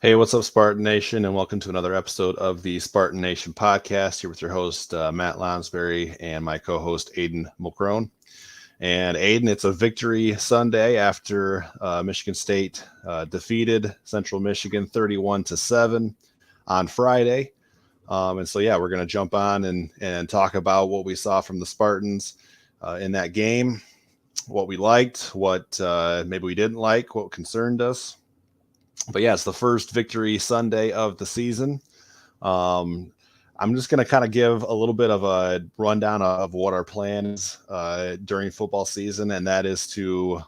Hey, what's up, Spartan Nation, and welcome to another episode of the Spartan Nation Podcast. Here with your host, Matt Lonsberry, and my co-host, Aiden Mulcrone. And Aiden, it's a victory Sunday after Michigan State defeated Central Michigan 31-7 on Friday. We're going to jump on and talk about what we saw from the Spartans in that game, what we liked, what maybe we didn't like, what concerned us. But yeah, it's the first victory Sunday of the season. I'm just going to kind of give a little bit of a rundown of what our plan is during football season, and that is to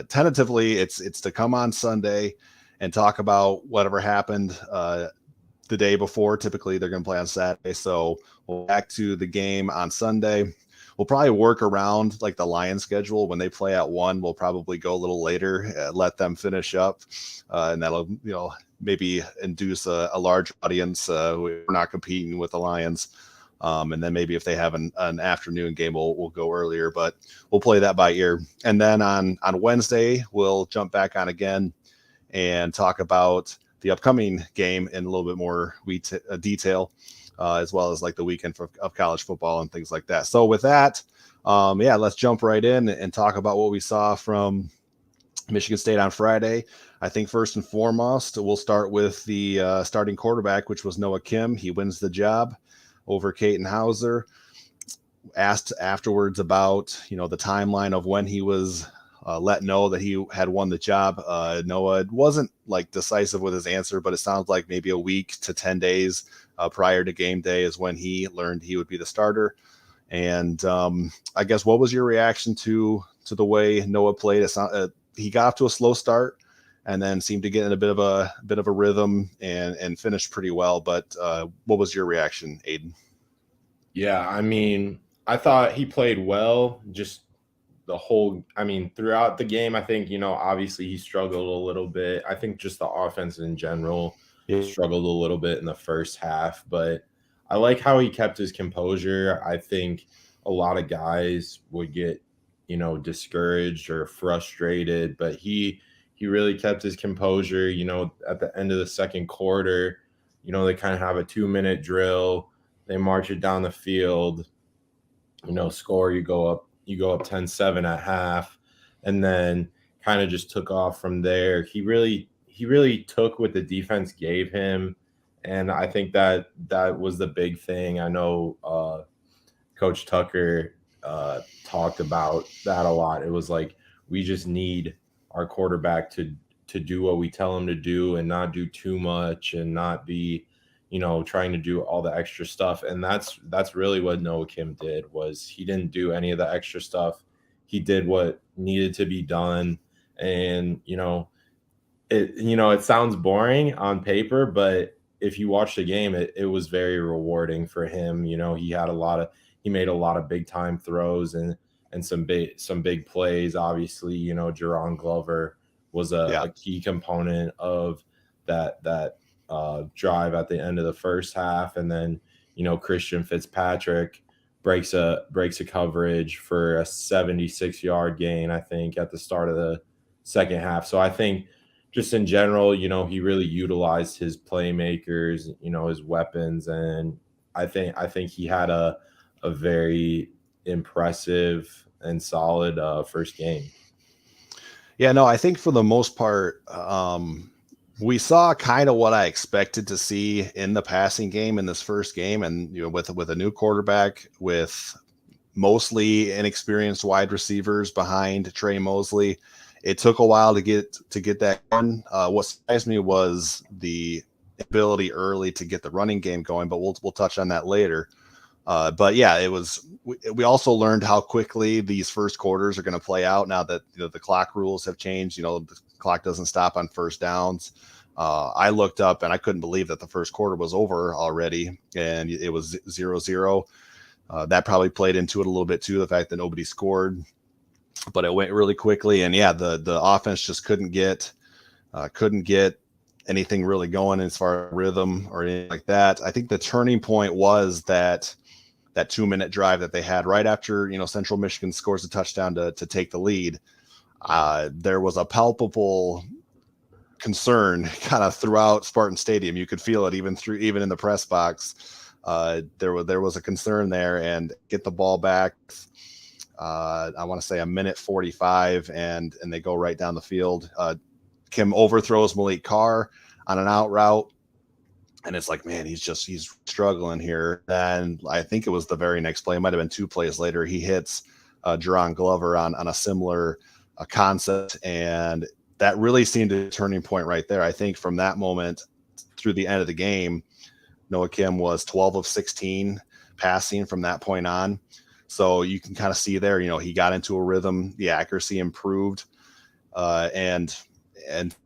tentatively, it's to come on Sunday and talk about whatever happened the day before. Typically, they're going to play on Saturday, so we'll back to the game on Sunday. We'll probably work around like the Lions schedule. When they play at 1, we'll probably go a little later, let them finish up, and that'll maybe induce a large audience. We're not competing with the Lions, and then maybe if they have an afternoon game, we'll go earlier. But we'll play that by ear. And then on Wednesday, we'll jump back on again and talk about the upcoming game in a little bit more detail. As well as like the weekend of college football and things like that. So with that, let's jump right in and talk about what we saw from Michigan State on Friday. I think first and foremost, we'll start with the starting quarterback, which was Noah Kim. He wins the job over Caden Hauser. Asked afterwards about, the timeline of when he was let know that he had won the job. Noah wasn't like decisive with his answer, but it sounds like maybe a week to 10 days prior to game day is when he learned he would be the starter. And I guess, what was your reaction to the way Noah played? He got off to a slow start and then seemed to get in a bit of a rhythm and finished pretty well. But what was your reaction, Aiden? Yeah, I thought he played well. Just throughout the game, I think, obviously he struggled a little bit. I think just the offense in general struggled a little bit in the first half, but I like how he kept his composure. I think a lot of guys would get, discouraged or frustrated, but he really kept his composure. At the end of the second quarter, they kind of have a 2-minute drill. They march it down the field, score, you go up 10-7 at half, and then kind of just took off from there. He really took what the defense gave him, and I think that was the big thing. I know Coach Tucker talked about that a lot. It was like, we just need our quarterback to do what we tell him to do and not do too much and not be trying to do all the extra stuff. And that's really what Noah Kim did. Was he didn't do any of the extra stuff. He did what needed to be done. And it sounds boring on paper, but if you watch the game, it was very rewarding for him. He made a lot of big time throws and some big plays. Obviously, Jerron Glover was a key component of that drive at the end of the first half. And then, Christian Fitzpatrick breaks a coverage for a 76-yard gain, I think, at the start of the second half. So I think just in general, he really utilized his playmakers, his weapons. And I think he had a very impressive and solid first game. Yeah, no, I think for the most part, we saw kind of what I expected to see in the passing game in this first game. And, with a new quarterback, with mostly inexperienced wide receivers behind Trey Mosley, it took a while to get that done. What surprised me was the ability early to get the running game going, but we'll touch on that later. But yeah, we also learned how quickly these first quarters are going to play out now that the clock rules have changed. The clock doesn't stop on first downs. I looked up and I couldn't believe that the first quarter was over already, and it was 0-0. That probably played into it a little bit too, the fact that nobody scored, but it went really quickly. And yeah, the offense just couldn't get anything really going as far as rhythm or anything like that. I think the turning point was that 2-minute drive that they had right after, Central Michigan scores a touchdown to take the lead. There was a palpable concern kind of throughout Spartan Stadium. You could feel it even in the press box. There was a concern there, and get the ball back. I want to say a minute 45, and they go right down the field. Kim overthrows Malik Carr on an out route, and it's like, man, he's struggling here. Then I think it was the very next play, it might have been 2 plays later, he hits Jerron Glover on a similar concept, and that really seemed a turning point right there. I think from that moment through the end of the game, Noah Kim was 12 of 16 passing from that point on. So you can kind of see there, he got into a rhythm, the accuracy improved, and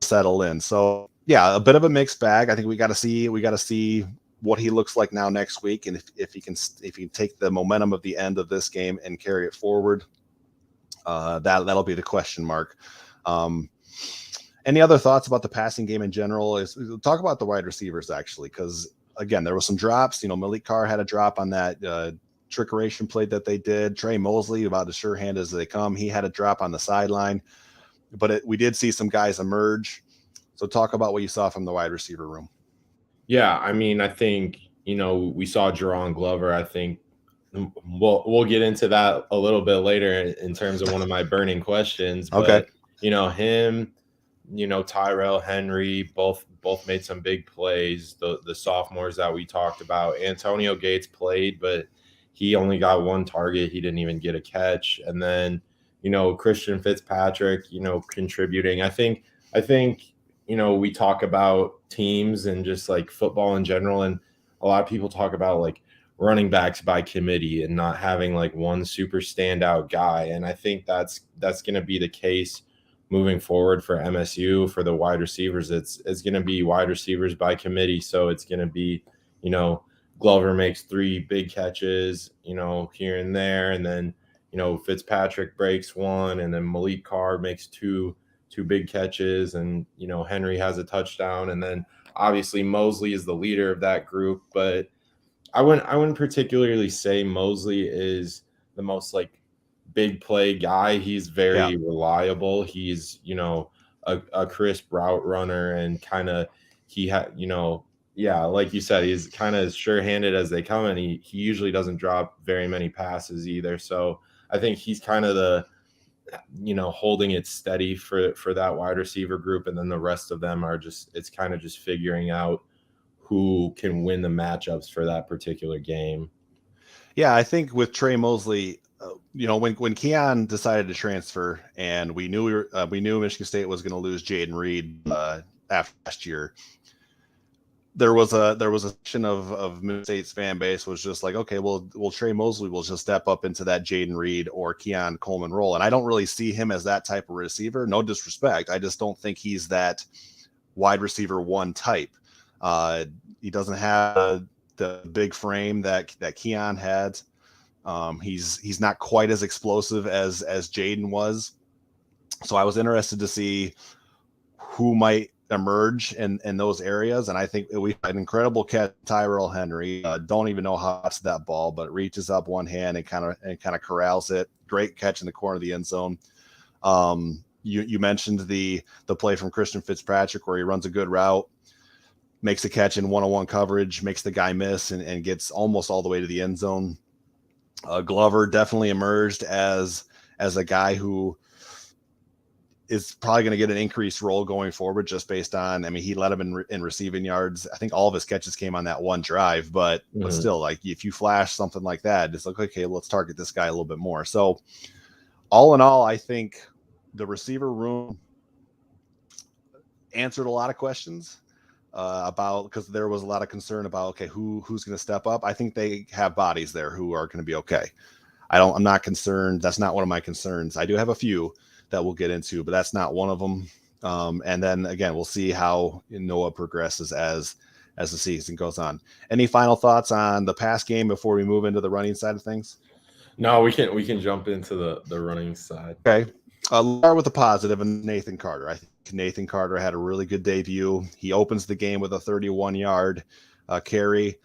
settle in. So yeah, a bit of a mixed bag. I think we got to see what he looks like now next week, and if he can take the momentum of the end of this game and carry it forward, that'll be the question mark. Any other thoughts about the passing game in general? Talk about the wide receivers actually, because again, there was some drops. Malik Carr had a drop on that trickeration play that they did. Trey Mosley, about as sure hand as they come, he had a drop on the sideline, but we did see some guys emerge. So talk about what you saw from the wide receiver room. Yeah, I mean, I think, we saw Jerron Glover. I think we'll get into that a little bit later in terms of one of my burning questions. But, okay. Him, Tyrell Henry, both made some big plays. The sophomores that we talked about, Antonio Gates played, but he only got 1 target. He didn't even get a catch. And then, Christian Fitzpatrick, contributing. I think, we talk about teams and just like football in general, and a lot of people talk about like running backs by committee and not having like one super standout guy. And I think that's going to be the case moving forward for MSU. For the wide receivers, it's going to be wide receivers by committee. So it's going to be, Glover makes 3 big catches, here and there. And then, Fitzpatrick breaks 1, and then Malik Carr makes two big catches, and, Henry has a touchdown. And then obviously Mosley is the leader of that group, but I wouldn't particularly say Mosley is the most like big play guy. He's very reliable. He's, a crisp route runner, and kind of like you said, he's kind of sure-handed as they come, and he usually doesn't drop very many passes either. So I think he's kind of the, holding it steady for that wide receiver group. And then the rest of them are it's kind of just figuring out who can win the matchups for that particular game. Yeah, I think with Trey Mosley, when Keon decided to transfer, and we knew Michigan State was going to lose Jaden Reed after last year, there was a section of Michigan State's fan base was just like, okay, well, Trey Mosley will just step up into that Jaden Reed or Keon Coleman role. And I don't really see him as that type of receiver. No disrespect. I just don't think he's that wide receiver 1 type. He doesn't have the big frame that Keon had. He's not quite as explosive as Jaden was. So I was interested to see who might emerge in those areas. And I think we had an incredible catch, Tyrell Henry. Don't even know how to that ball, but reaches up one hand and kind of corrals it. Great catch in the corner of the end zone. You mentioned the play from Christian Fitzpatrick where he runs a good route, makes a catch in 1-on-1 coverage, makes the guy miss, and gets almost all the way to the end zone. Glover definitely emerged as a guy who is probably going to get an increased role going forward, just based on, he led him in receiving yards. I think all of his catches came on that one drive, but still, like, if you flash something like that, it's like, okay, let's target this guy a little bit more. So all in all, I think the receiver room answered a lot of questions because there was a lot of concern about, okay, who's going to step up. I think they have bodies there who are going to be okay. I'm not concerned. That's not one of my concerns. I do have a few that we'll get into, but that's not one of them. And then again, we'll see how Noah progresses as the season goes on. Any final thoughts on the pass game before we move into the running side of things? No, we can jump into the running side. Okay. I'll start with the positive, and Nathan Carter. I think Nathan Carter had a really good debut. He opens the game with a 31-yard carry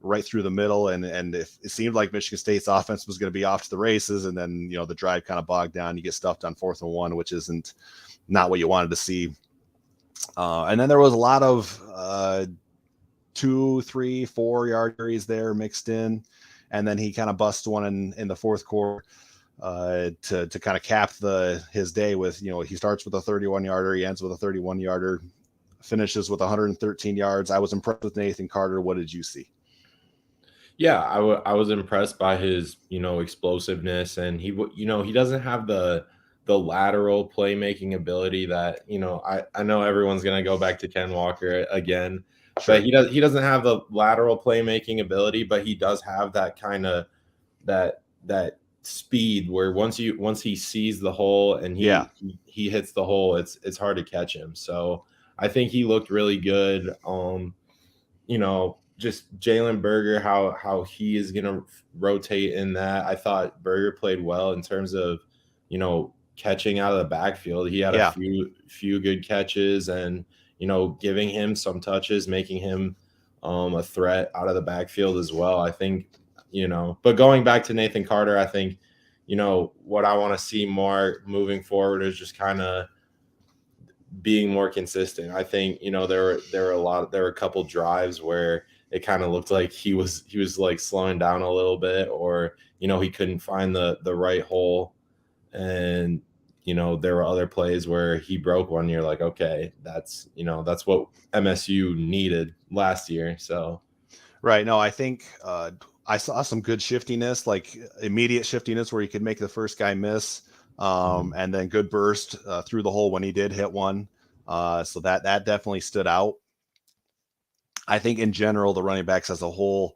right through the middle, and it seemed like Michigan State's offense was going to be off to the races, and then the drive kind of bogged down. You get stuffed on 4th and 1, which isn't not what you wanted to see. And then there was a lot of 2, 3, 4 yard carries there mixed in. And then he kind of busts one in the fourth quarter to kind of cap his day with, he starts with a 31-yarder, he ends with a 31-yarder, finishes with 113 yards. I was impressed with Nathan Carter. What did you see? Yeah, I was impressed by his, explosiveness, and he doesn't have the lateral playmaking ability that, I know everyone's going to go back to Ken Walker again, Sure. but he doesn't have the lateral playmaking ability, but he does have that kind of that speed where once he sees the hole and he hits the hole, it's hard to catch him. So I think he looked really good. Just Jalen Berger, how he is going to rotate in that. I thought Berger played well in terms of, catching out of the backfield. He had a few good catches and, giving him some touches, making him a threat out of the backfield as well. I think, but going back to Nathan Carter, I think, what I want to see more moving forward is just kind of being more consistent. I think, there were a couple drives where it kind of looked like he was like slowing down a little bit, or, he couldn't find the right hole. And, there were other plays where he broke one. You're like, okay, that's what MSU needed last year. So. Right. No, I think I saw some good shiftiness, like immediate shiftiness where he could make the first guy miss. And then good burst through the hole when he did hit one. So that definitely stood out. I think in general, the running backs as a whole,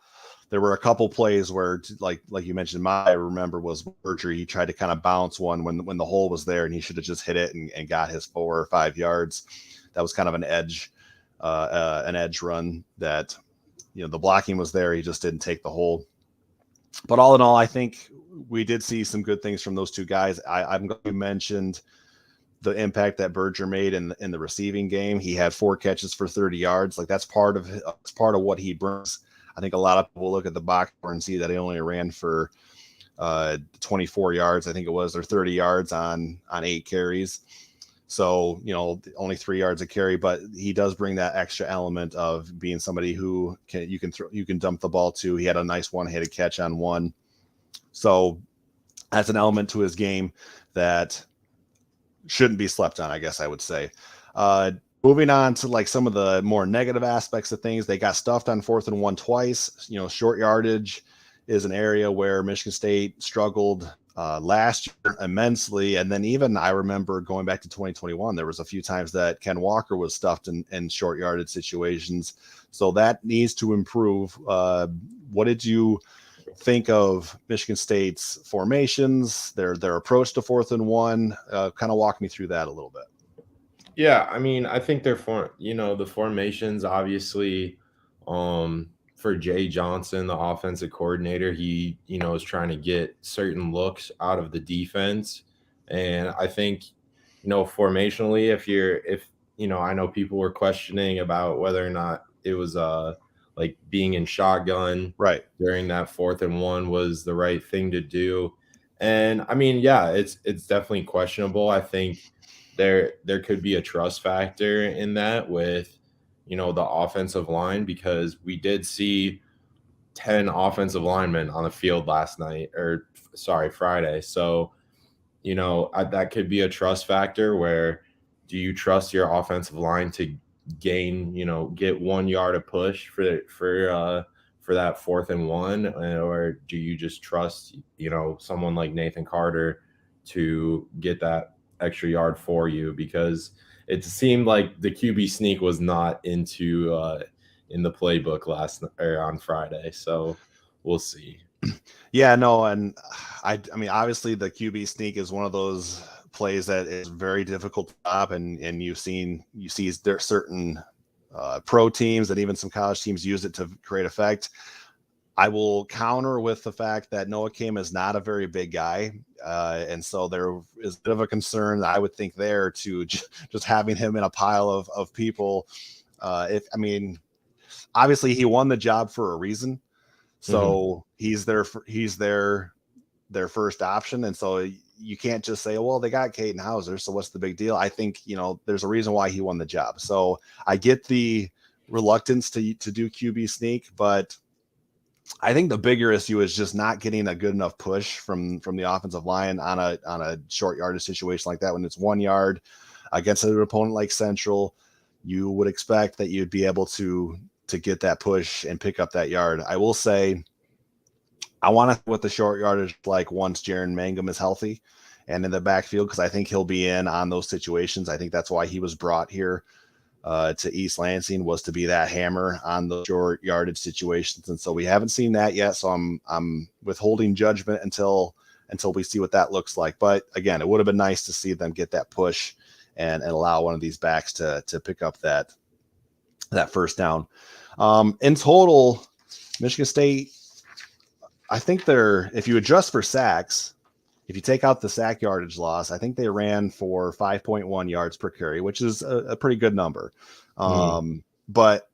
there were a couple plays where, like you mentioned, I remember was Berger. He tried to kind of bounce one when the hole was there, and he should have just hit it and got his 4 or 5 yards. That was kind of an edge run that, the blocking was there. He just didn't take the hole. But all in all, I think we did see some good things from those two guys. I'm going to mention the impact that Berger made in the receiving game. He had 4 catches for 30 yards. Like that's part of what he brings. I think a lot of people look at the box score and see that he only ran for 24 yards. I think it was, or 30 yards on 8 carries. So, only 3 yards a carry, but he does bring that extra element of being somebody who you can dump the ball to. He had a nice one-handed catch on one. So that's an element to his game that shouldn't be slept on, I guess I would say. Moving on to like some of the more negative aspects of things, they got stuffed on 4th and 1 twice. Short yardage is an area where Michigan State struggled last year immensely. And then even I remember going back to 2021, there was a few times that Ken Walker was stuffed in short yardage situations. So that needs to improve. What did you think of Michigan State's formations, their approach to 4th and 1? Kind of walk me through that a little bit. Yeah, I mean, I think the formations, obviously, for Jay Johnson, the offensive coordinator, he, is trying to get certain looks out of the defense. And I think, formationally, if I know people were questioning about whether or not it was like being in shotgun right during that 4th and 1 was the right thing to do. And I mean, yeah, it's definitely questionable. I think there could be a trust factor in that with, the offensive line, because we did see 10 offensive linemen on the field Friday. So, that could be a trust factor where do you trust your offensive line to gain, get 1 yard of push for that 4th and 1, or do you just trust, someone like Nathan Carter to get that extra yard for you? Because it seemed like the QB sneak was not in the playbook on Friday. So we'll see. Yeah, no. And I mean, obviously the QB sneak is one of those plays that is very difficult to stop. And you see there certain pro teams and even some college teams use it to create effect. I will counter with the fact that Noah Kim is not a very big guy. And so there is a bit of a concern, I would think, there to just having him in a pile of people. Obviously he won the job for a reason. So he's their first option. And so you can't just say, well, they got Caden Hauser, so what's the big deal? I think, there's a reason why he won the job. So I get the reluctance to do QB sneak, but I think the bigger issue is just not getting a good enough push from the offensive line on a short yardage situation like that. When it's 1 yard against an opponent like Central, you would expect that you'd be able to get that push and pick up that yard. I will say, I want to with the short yardage like once Jaron Mangum is healthy and in the backfield, because I think he'll be in on those situations. I think that's why he was brought here to East Lansing, was to be that hammer on the short yardage situations. And so we haven't seen that yet. So I'm withholding judgment until we see what that looks like. But again, it would have been nice to see them get that push and allow one of these backs to pick up that first down. In total, Michigan State, I think if you adjust for sacks, if you take out the sack yardage loss, I think they ran for 5.1 yards per carry, which is a pretty good number. But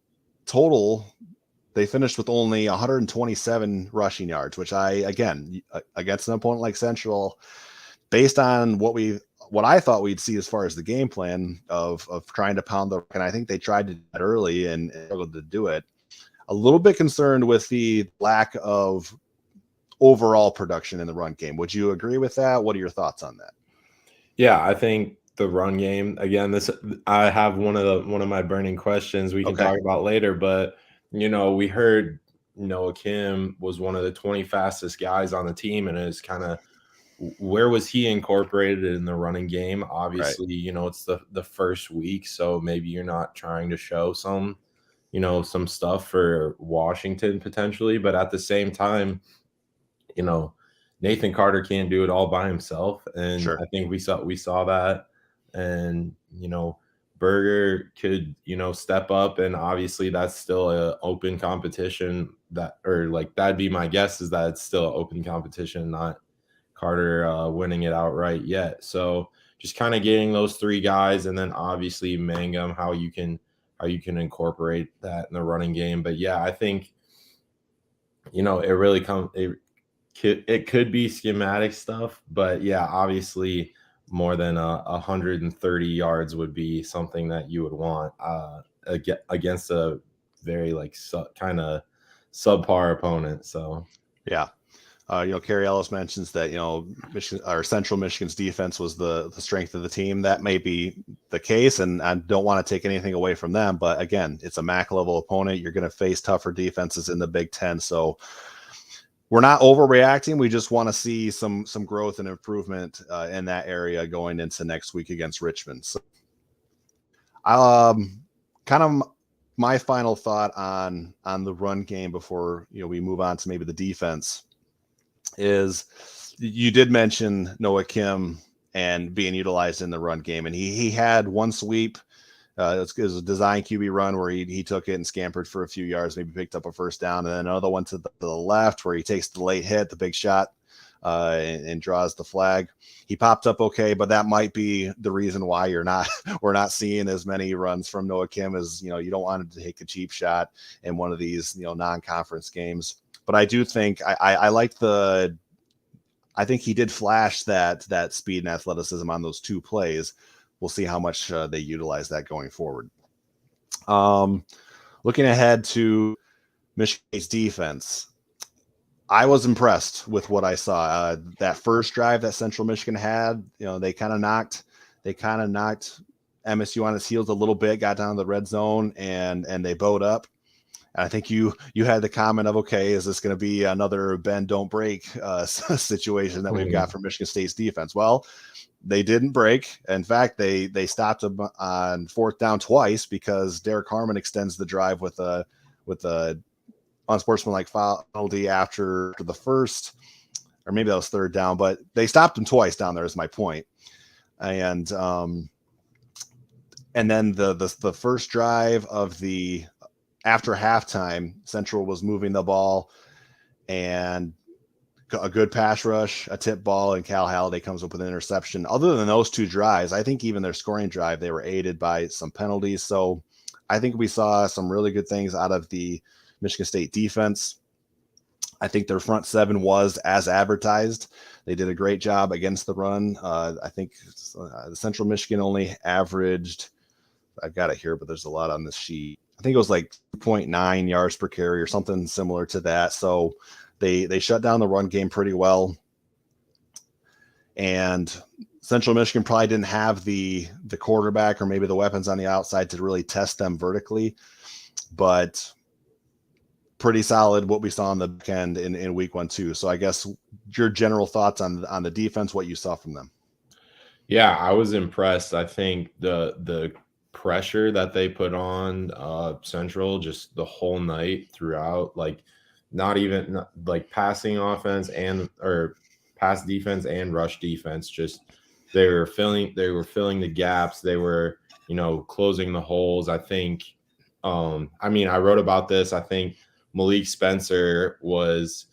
total, they finished with only 127 rushing yards, which again, against an opponent like Central, based on what I thought we'd see as far as the game plan of trying to pound the rock, and I think they tried to do that early and struggled to do it. A little bit concerned with the lack of overall production in the run game. Would you agree with that? What are your thoughts on that? Yeah, I think the run game, again, I have one of my burning questions we can talk about later, but we heard Noah Kim was one of the 20 fastest guys on the team, and it's kind of, where was he incorporated in the running game? Obviously, it's the first week, so maybe you're not trying to show some stuff for Washington potentially, but at the same time, Nathan Carter can't do it all by himself. And sure. I think we saw that. And, Berger could, step up. And obviously that's still an open competition that'd be my guess, is that it's still an open competition, not Carter winning it outright yet. So just kind of getting those three guys, and then obviously Mangum, how you can incorporate that in the running game. But yeah, I think, it could be schematic stuff, but yeah, obviously more than 130 yards would be something that you would want against a very kind of subpar opponent. So yeah. Kerry Ellis mentions that, Michigan or Central Michigan's defense was the strength of the team. That may be the case, and I don't want to take anything away from them. But again, it's a MAC level opponent. You're going to face tougher defenses in the Big Ten. So we're not overreacting. We just want to see some growth and improvement in that area going into next week against Richmond. So, kind of my final thought on the run game before we move on to maybe the defense is, you did mention Noah Kim and being utilized in the run game, and he had one sweep. It was a design QB run where he took it and scampered for a few yards, maybe picked up a first down, and then another one to the left where he takes the late hit, the big shot, and draws the flag. He popped up okay, but that might be the reason why we're not seeing as many runs from Noah Kim, as you don't want him to take a cheap shot in one of these non-conference games. But I do think I think he did flash that speed and athleticism on those two plays. We'll see how much they utilize that going forward. Looking ahead to Michigan State's defense, I was impressed with what I saw. That first drive that Central Michigan had, they kind of knocked MSU on its heels a little bit, got down to the red zone, and they bowed up. And I think you had the comment of, okay, is this going to be another bend don't break situation that we've got for Michigan State's defense? Well, they didn't break. In fact, they stopped them on fourth down twice, because Derek Harmon extends the drive with a unsportsmanlike foul penalty after the first, or maybe that was third down, but they stopped him twice down there, is my point. And then the first drive of the after halftime, Central was moving the ball, and a good pass rush, a tip ball, and Cal Halliday comes up with an interception. Other than those two drives, I think even their scoring drive, they were aided by some penalties. So I think we saw some really good things out of the Michigan State defense. I think their front seven was as advertised. They did a great job against the run. I think Central Michigan only averaged, I've got it here, but there's a lot on this sheet. I think it was like 2.9 yards per carry or something similar to that. So they shut down the run game pretty well. And Central Michigan probably didn't have the quarterback or maybe the weapons on the outside to really test them vertically, but pretty solid what we saw on the back end in week 1 too. So I guess your general thoughts on the defense, what you saw from them. Yeah, I was impressed. I think the pressure that they put on Central just the whole night throughout, like like passing offense or pass defense and rush defense, just they were filling the gaps. They were, closing the holes. I think I wrote about this. I think Malik Spencer was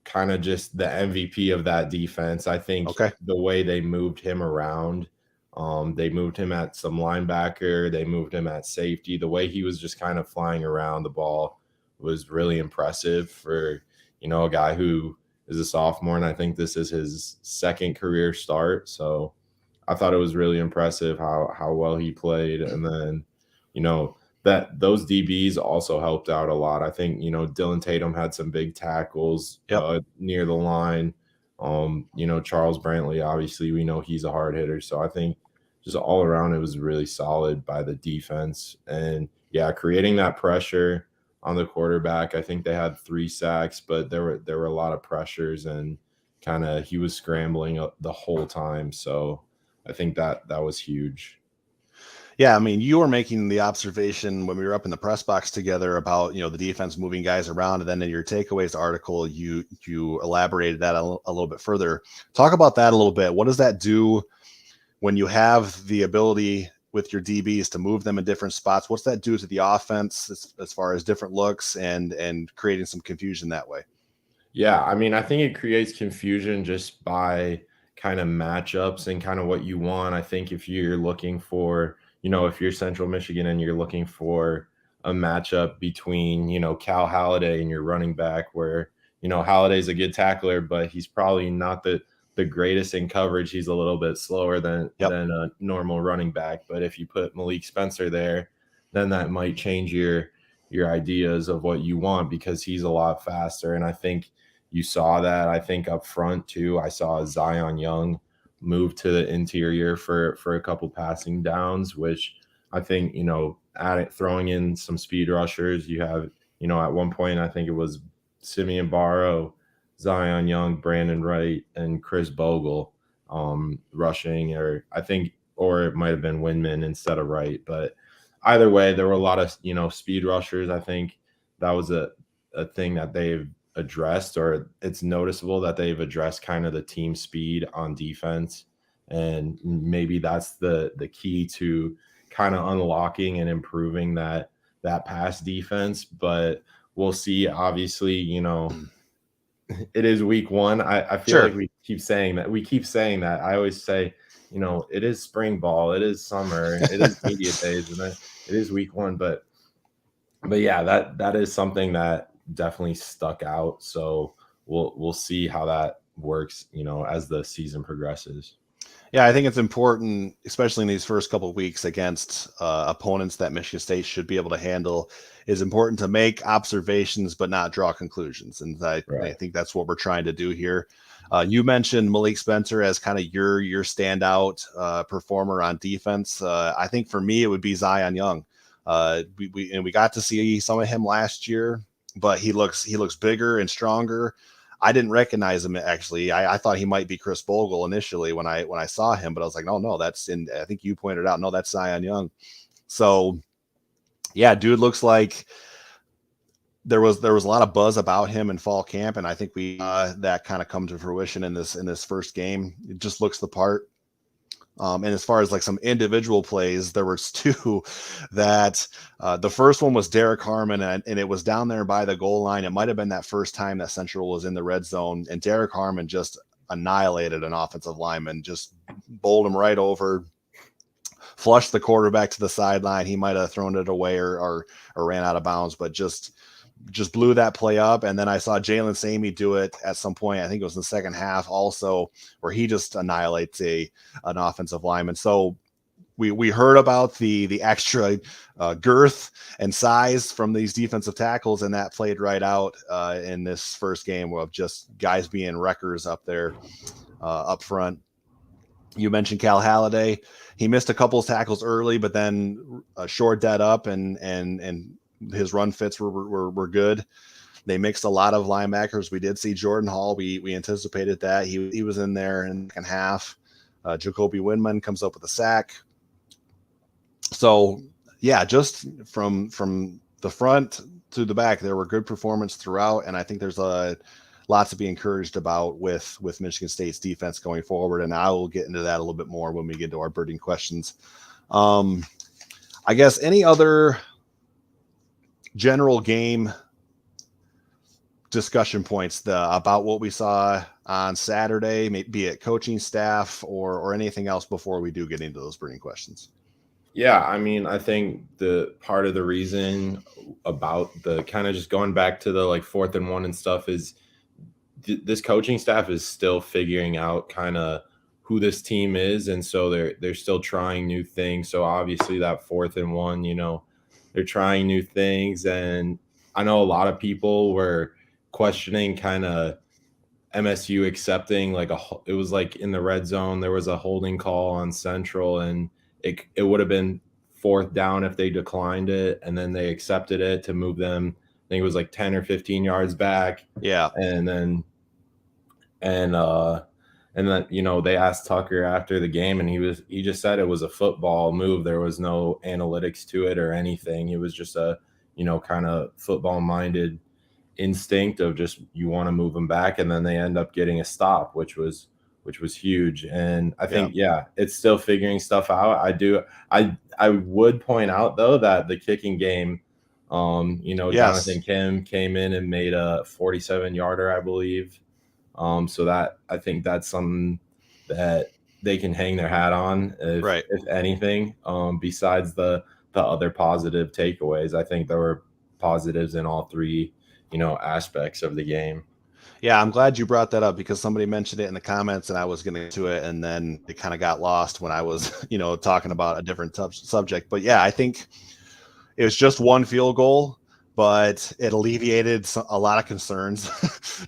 kind of just the MVP of that defense. I think the way they moved him around, they moved him at some linebacker, they moved him at safety. The way he was just kind of flying around the ball was really impressive for, a guy who is a sophomore, and I think this is his second career start. So I thought it was really impressive how well he played. And then, that those DBs also helped out a lot. I think, Dylan Tatum had some big tackles near the line. Charles Brantley, obviously, we know he's a hard hitter. So I think just all around it was really solid by the defense. And, creating that pressure on the quarterback. I think they had 3 sacks, but there were a lot of pressures, and kind of he was scrambling the whole time. So I think that was huge. Yeah, I mean, you were making the observation when we were up in the press box together about, the defense moving guys around, and then in your takeaways article, you elaborated that a little bit further. Talk about that a little bit. What does that do when you have the ability with your DBs to move them in different spots? What's that do to the offense as far as different looks and creating some confusion that way? Yeah, I think it creates confusion just by kind of matchups and kind of what you want. I think if you're looking for, if you're Central Michigan and you're looking for a matchup between, Cal Halliday and your running back, where, Halliday's a good tackler, but he's probably not the greatest in coverage. He's a little bit slower than a normal running back. But if you put Malik Spencer there, then that might change your ideas of what you want, because he's a lot faster. And I think you saw that. I think up front too, I saw Zion Young move to the interior for a couple passing downs, which I think, throwing in some speed rushers. You have, at one point, I think it was Simeon Barrow, Zion Young, Brandon Wright, and Chris Bogle rushing, or it might have been Windman instead of Wright. But either way, there were a lot of, speed rushers. I think that was a thing that they've addressed, or it's noticeable that they've addressed kind of the team speed on defense. And maybe that's the key to kind of unlocking and improving that pass defense. But we'll see. Obviously, it is week 1. I feel like we keep saying that. I always say, it is spring ball, it is summer, it is media days, and it is week 1. But yeah, that is something that definitely stuck out. So we'll see how that works, as the season progresses. Yeah, I think it's important, especially in these first couple of weeks against opponents that Michigan State should be able to handle. It's important to make observations but not draw conclusions, and I think that's what we're trying to do here. You mentioned Malik Spencer as kind of your standout performer on defense. I think for me it would be Zion Young. We got to see some of him last year, but he looks bigger and stronger. I didn't recognize him, actually. I thought he might be Chris Bogle initially when I saw him, but I was like, no, that's in. I think you pointed out, no, that's Zion Young. So, yeah, dude looks like there was a lot of buzz about him in fall camp, and I think we that kind of come to fruition in this first game. It just looks the part. And as far as like some individual plays, there was 2 that the first one was Derek Harmon, and it was down there by the goal line. It might have been that first time that Central was in the red zone, and Derek Harmon just annihilated an offensive lineman, just bowled him right over, flushed the quarterback to the sideline. He might have thrown it away or ran out of bounds, but just just blew that play up. And then I saw Jalen Samey do it at some point. I think it was in the second half also, where he just annihilates an offensive lineman. So we heard about the extra girth and size from these defensive tackles, and that played right out in this first game of just guys being wreckers up there up front. You mentioned Cal Halliday. He missed a couple of tackles early, but then shored that up, and his run fits were good. They mixed a lot of linebackers. We did see Jordan Hall. We anticipated that. He was in there in the second half. Jacoby Windman comes up with a sack. So, yeah, just from the front to the back, there were good performance throughout, and I think there's lots to be encouraged about with Michigan State's defense going forward, and I will get into that a little bit more when we get to our birding questions. I guess any other general game discussion points about what we saw on Saturday, be it coaching staff or anything else before we do get into those birding questions? Yeah, I mean, I think the part of the reason about the kind of just going back to the like 4th and 1 and stuff is this coaching staff is still figuring out kind of who this team is, and so they're still trying new things. So obviously that 4th and 1, you know, they're trying new things, and I know a lot of people were questioning kind of MSU accepting it was like in the red zone there was a holding call on Central, and it would have been 4th down if they declined it, and then they accepted it to move them. I think it was like 10 or 15 yards back. Yeah. And then you know, they asked Tucker after the game, and he just said it was a football move. There was no analytics to it or anything. It was just a, you know, kind of football minded instinct of just you want to move them back, and then they end up getting a stop, which was huge. And I think it's still figuring stuff out. I would point out though that the kicking game, you know, Jonathan Kim came in and made a 47-yarder, I believe. So that I think that's something that they can hang their hat on, if anything. Besides the other positive takeaways, I think there were positives in all three, you know, aspects of the game. Yeah, I'm glad you brought that up because somebody mentioned it in the comments and I was going to get to it, and then it kind of got lost when I was, you know, talking about a different subject. But yeah, I think it was just one field goal, but it alleviated a lot of concerns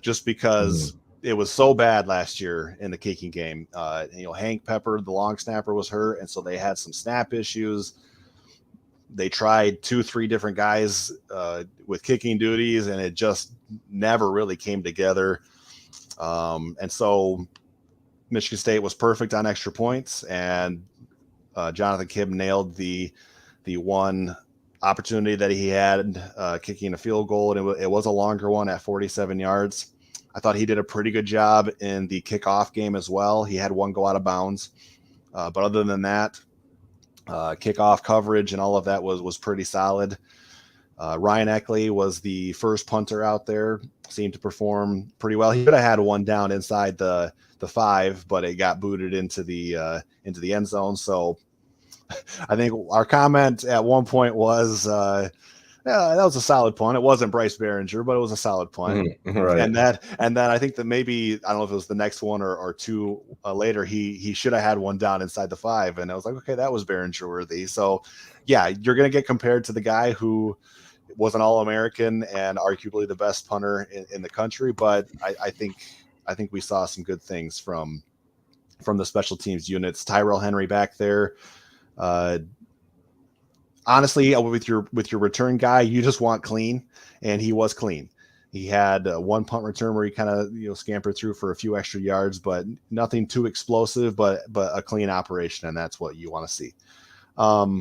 just because it was so bad last year in the kicking game. You know, Hank Pepper, the long snapper, was hurt, and so they had some snap issues. They tried 2-3 different guys with kicking duties, and it just never really came together. And so Michigan State was perfect on extra points, and Jonathan Kim nailed the one opportunity that he had kicking a field goal, and it was a longer one at 47 yards. I thought he did a pretty good job in the kickoff game as well. He had one go out of bounds. But other than that, kickoff coverage and all of that was pretty solid. Ryan Eckley was the first punter out there, seemed to perform pretty well. He could have had one down inside the 5, but it got booted into the end zone. So I think our comment at one point was, yeah, that was a solid punt. It wasn't Bryce Behringer, but it was a solid punt. Right. And then I think that maybe, I don't know if it was the next one or two later, he should have had one down inside the 5. And I was like, okay, that was Behringer worthy. So yeah, you're going to get compared to the guy who was an All-American and arguably the best punter in the country. But I think we saw some good things from the special teams units. Tyrell Henry back there. Honestly, with your return guy, you just want clean, and he was clean. He had one punt return where he kind of, you know, scampered through for a few extra yards, but nothing too explosive, but a clean operation, and that's what you want to see.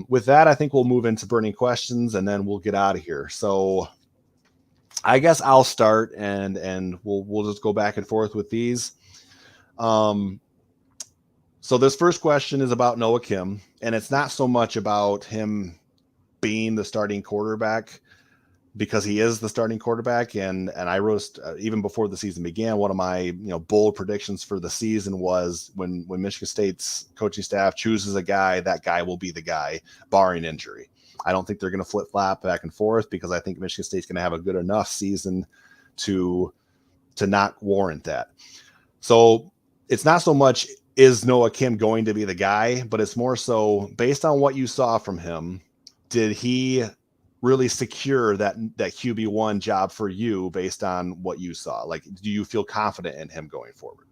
With that, I think we'll move into burning questions, and then we'll get out of here. So I guess I'll start, and we'll just go back and forth with these. So this first question is about Noah Kim, and it's not so much about him being the starting quarterback, because he is the starting quarterback. And I wrote, even before the season began, one of my, you know, bold predictions for the season was when Michigan State's coaching staff chooses a guy, that guy will be the guy, barring injury. I don't think they're going to flip flop back and forth because I think Michigan State's going to have a good enough season to not warrant that. So it's not so much is Noah Kim going to be the guy, but it's more so based on what you saw from him. Did he really secure that QB1 job for you based on what you saw? Like, do you feel confident in him going forward?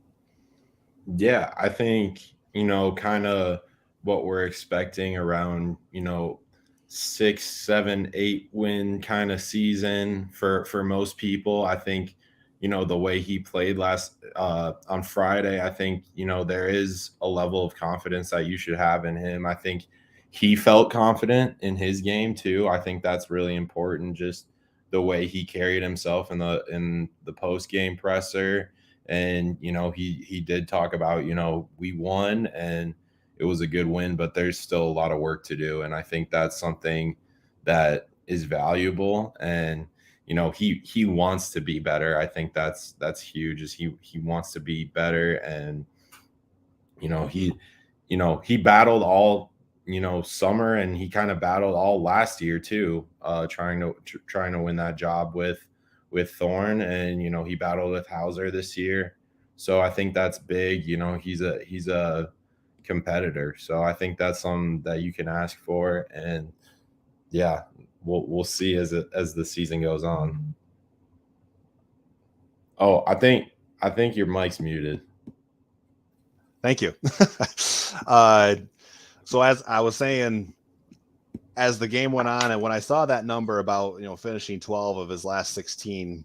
Yeah, I think, kind of what we're expecting around, 6, 7, 8 win kind of season for most people. I think, the way he played on Friday, I think, there is a level of confidence that you should have in him. I think he felt confident in his game too. I think that's really important. Just the way he carried himself in the post game presser. And, he did talk about, we won and it was a good win, but there's still a lot of work to do. And I think that's something that is valuable. And, he wants to be better. I think that's huge, is he wants to be better. And, he battled all, summer, and he kind of battled all last year too, trying to win that job with Thorne, and he battled with Hauser this year. So I think that's big. He's a competitor. So I think that's something that you can ask for, and yeah, we'll see as the season goes on. Oh, I think your mic's muted. Thank you. So as I was saying, as the game went on, and when I saw that number about, finishing 12 of his last 16,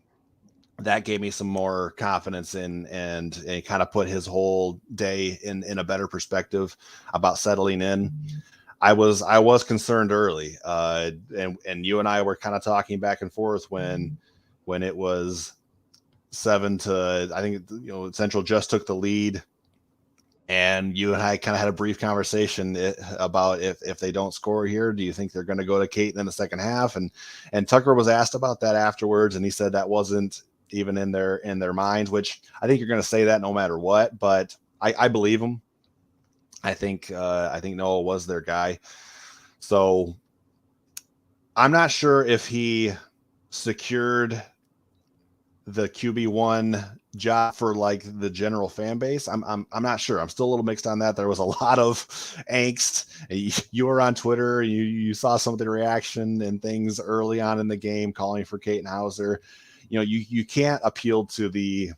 that gave me some more confidence in, and it kind of put his whole day in a better perspective about settling in. I was concerned early, and you and I were kind of talking back and forth when it was 7-, I think, Central just took the lead. And you and I kind of had a brief conversation about if they don't score here, do you think they're going to go to Caton in the second half? And Tucker was asked about that afterwards, and he said that wasn't even in their minds, which I think you're going to say that no matter what. But I believe him. I think Noah was their guy. So I'm not sure if he secured the QB1 job for like the general fan base. I'm not sure. I'm still a little mixed on that. There was a lot of angst. You were on Twitter. You saw some of the reaction and things early on in the game calling for Caton Hauser. You can't appeal to the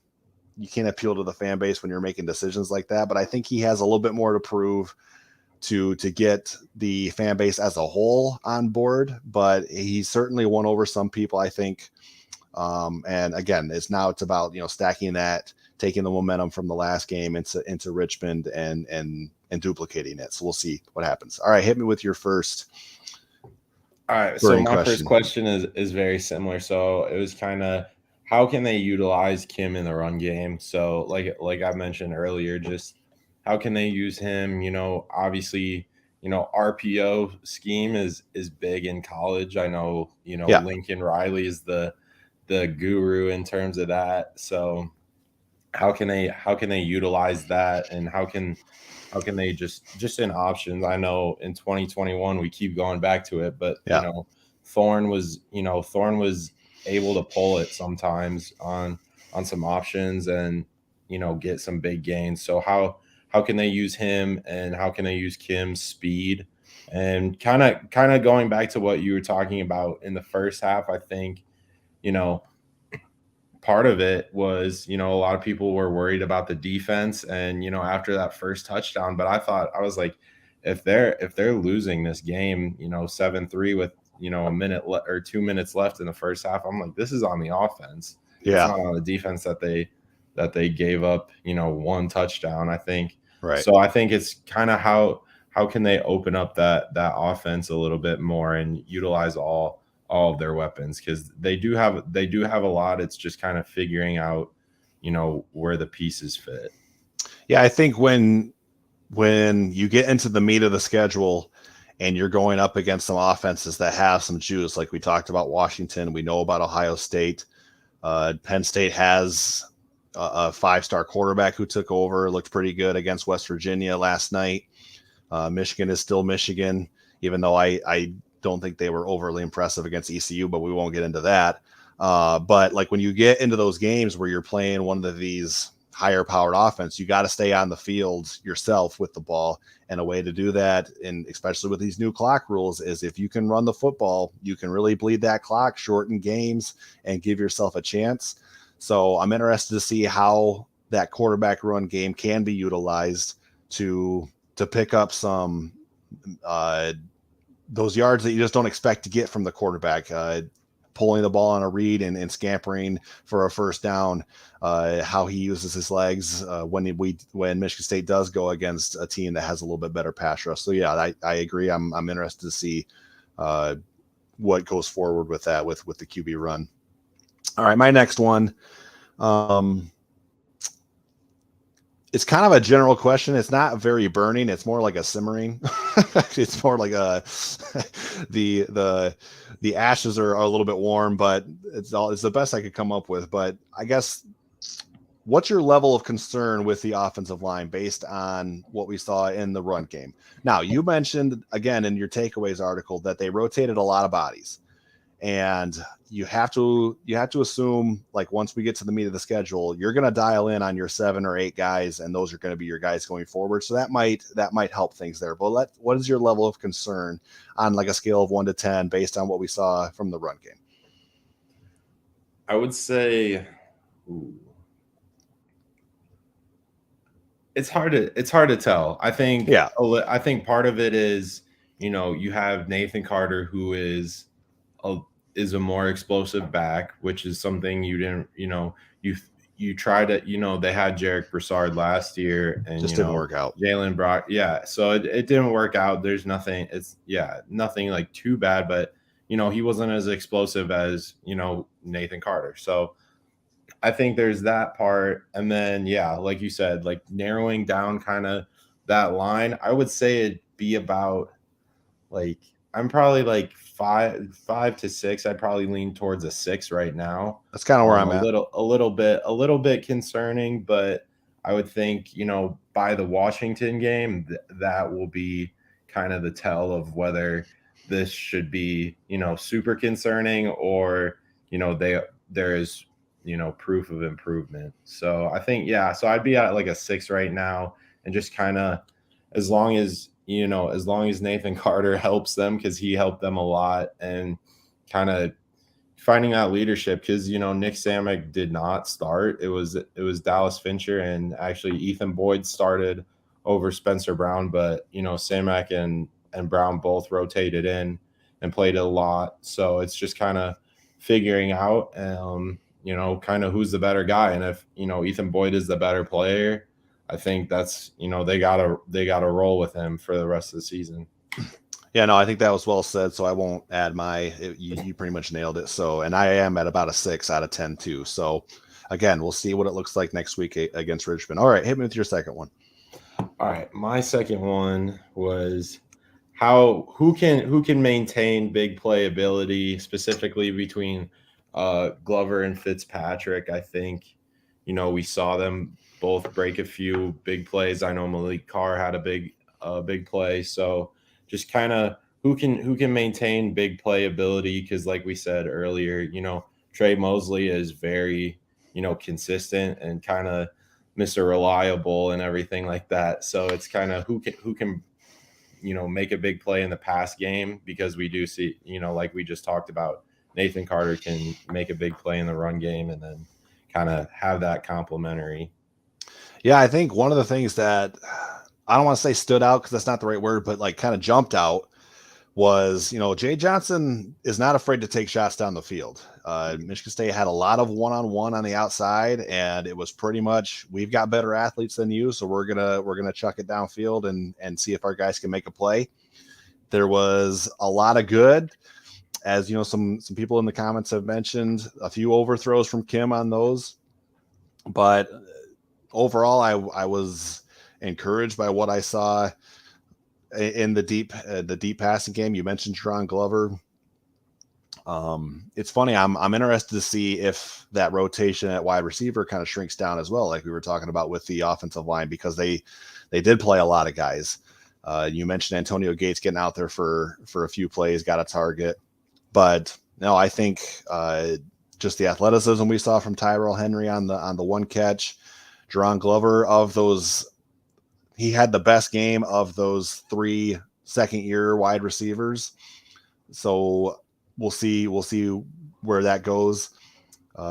fan base when you're making decisions like that. But I think he has a little bit more to prove to get the fan base as a whole on board. But he certainly won over some people, I think. And again, it's about, stacking that, taking the momentum from the last game into Richmond and duplicating it. So we'll see what happens. All right. Hit me with your first. All right. So my first question is very similar. So it was kind of, how can they utilize Kim in the run game? So like I mentioned earlier, just how can they use him? Obviously, RPO scheme is big in college. I know, Lincoln Riley is the guru in terms of that. So how can they utilize that, and how can they just in options? I know in 2021 we keep going back to it, but Thorne was able to pull it sometimes on some options and get some big gains. So how can they use him, and how can they use Kim's speed? And kind of going back to what you were talking about in the first half, I think part of it was, a lot of people were worried about the defense and, after that first touchdown, but I was like, if they're losing this game, 7-3 with, a minute or 2 minutes left in the first half, I'm like, this is on the offense. Yeah. It's not on the defense that they gave up, one touchdown, I think. Right. So I think it's kind of how can they open up that offense a little bit more and utilize all of their weapons, because they do have a lot. It's just kind of figuring out, where the pieces fit. Yeah, I think when you get into the meat of the schedule and you're going up against some offenses that have some juice, like we talked about Washington, we know about Ohio State, Penn State has a 5-star quarterback who took over, looked pretty good against West Virginia last night. Michigan is still Michigan, even though I don't think they were overly impressive against ECU, but we won't get into that. But like when you get into those games where you're playing one of these higher powered offense, you got to stay on the field yourself with the ball. And a way to do that, and especially with these new clock rules, is if you can run the football, you can really bleed that clock, shorten games, and give yourself a chance. So I'm interested to see how that quarterback run game can be utilized to pick up some those yards that you just don't expect to get from the quarterback, pulling the ball on a read and scampering for a first down, how he uses his legs when Michigan State does go against a team that has a little bit better pass rush. So yeah, I agree. I'm interested to see what goes forward with that with the QB run. All right, my next one. It's kind of a general question. It's not very burning. It's more like a simmering. It's more like the ashes are a little bit warm, but it's the best I could come up with. But I guess, what's your level of concern with the offensive line based on what we saw in the run game? Now, you mentioned again in your takeaways article that they rotated a lot of bodies. And you have to assume, like, once we get to the meat of the schedule, you're going to dial in on your 7 or 8 guys, and those are going to be your guys going forward. So that might help things there. But what is your level of concern on like a scale of 1 to 10 based on what we saw from the run game? I would say, it's hard to tell. I think part of it is, you have Nathan Carter, who is a more explosive back, which is something you didn't, you try to, they had Jarek Broussard last year and just didn't work out. Jalen Brock. Yeah. So it didn't work out. There's nothing, nothing like too bad, but he wasn't as explosive as, Nathan Carter. So I think there's that part. And then, like you said, like narrowing down kind of that line, I would say it'd be about like, I'm probably like 5 to 6. I'd probably lean towards a 6 right now. That's kind of where I'm at. A little bit concerning, but I would think, by the Washington game, that will be kind of the tell of whether this should be, super concerning or, there is, proof of improvement. So I think, so I'd be at like a 6 right now, and just kind of, as long as Nathan Carter helps them, because he helped them a lot, and kind of finding that leadership, because Nick Samick did not start. It was Dallas Fincher, and actually Ethan Boyd started over Spencer Brown, but Samick and Brown both rotated in and played a lot. So it's just kind of figuring out kind of who's the better guy, and if Ethan Boyd is the better player, I think that's, they gotta roll with him for the rest of the season. Yeah, no, I think that was well said. So I won't add you pretty much nailed it. So, and I am at about a 6 out of 10 too. So again, we'll see what it looks like next week against Richmond. All right, hit me with your second one. All right, my second one was who can maintain big play ability, specifically between Glover and Fitzpatrick. I think we saw them both break a few big plays. I know Malik Carr had a big play. So just kind of who can maintain big play ability, because like we said earlier, Trey Mosley is very consistent and kind of Mr. Reliable and everything like that. So it's kind of who can make a big play in the pass game, because we do see, like we just talked about, Nathan Carter can make a big play in the run game, and then kind of have that complementary. Yeah, I think one of the things that I don't want to say stood out, because that's not the right word, but like kind of jumped out was, Jay Johnson is not afraid to take shots down the field. Michigan State had a lot of one-on-one on the outside, and it was pretty much, we've got better athletes than you, so we're gonna chuck it downfield and see if our guys can make a play. There was a lot of good, as some people in the comments have mentioned, a few overthrows from Kim on those, but overall, I was encouraged by what I saw in the deep passing game. You mentioned Sharon Glover. It's funny. I'm interested to see if that rotation at wide receiver kind of shrinks down as well, like we were talking about with the offensive line, because they did play a lot of guys. You mentioned Antonio Gates getting out there for a few plays, got a target. But no, I think just the athleticism we saw from Tyrell Henry on the one catch, Jerron Glover, of those, he had the best game of those 3 second-year wide receivers. So we'll see where that goes.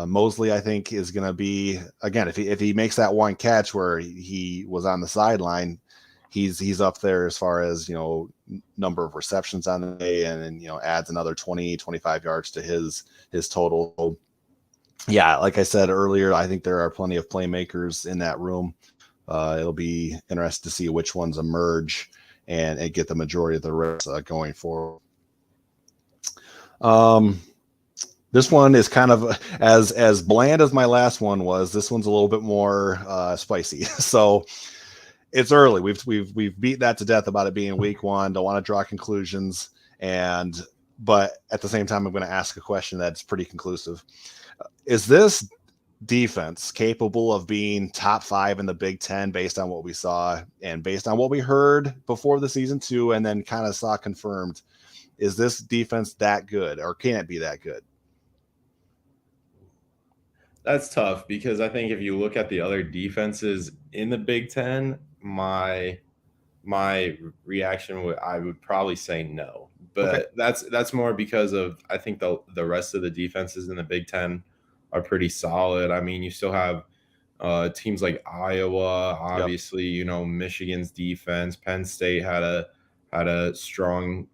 Mosley, I think, is going to be, again, if he makes that one catch where he was on the sideline, he's up there as far as, number of receptions on the day, and adds another 20-25 yards to his total. So, yeah, like I said earlier, I think there are plenty of playmakers in that room. It'll be interesting to see which ones emerge and get the majority of the reps going forward. This one is kind of as bland as my last one was. This one's a little bit more spicy. So it's early. We've beat that to death about it being week 1. Don't want to draw conclusions, but at the same time, I'm going to ask a question that's pretty conclusive. Is this defense capable of being top 5 in the Big Ten based on what we saw and based on what we heard before the season too, and then kind of saw confirmed? Is this defense that good, or can it be that good? That's tough, because I think if you look at the other defenses in the Big Ten, my reaction I would probably say no. But okay, that's more because of, I think the rest of the defenses in the Big Ten are pretty solid. I mean, you still have teams like Iowa, obviously, yep. Michigan's defense, Penn State had a strong,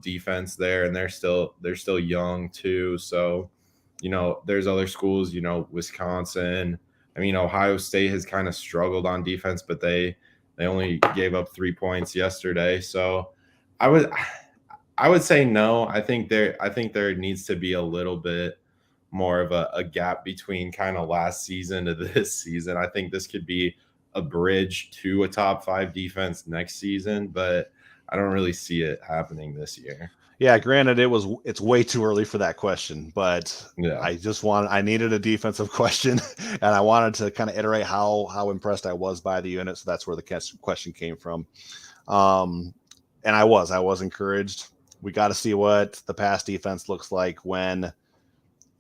defense there, and they're still young too. So, there's other schools, Wisconsin. I mean, Ohio State has kind of struggled on defense, but they only gave up 3 points yesterday. So I would say no. I think there needs to be a little bit more of a gap between kind of last season to this season. I think this could be a bridge to a top 5 defense next season, but I don't really see it happening this year. Yeah, granted, it's way too early for that question, but yeah. I needed a defensive question, and I wanted to kind of iterate how impressed I was by the unit. So that's where the question came from. And I was encouraged. We got to see what the pass defense looks like when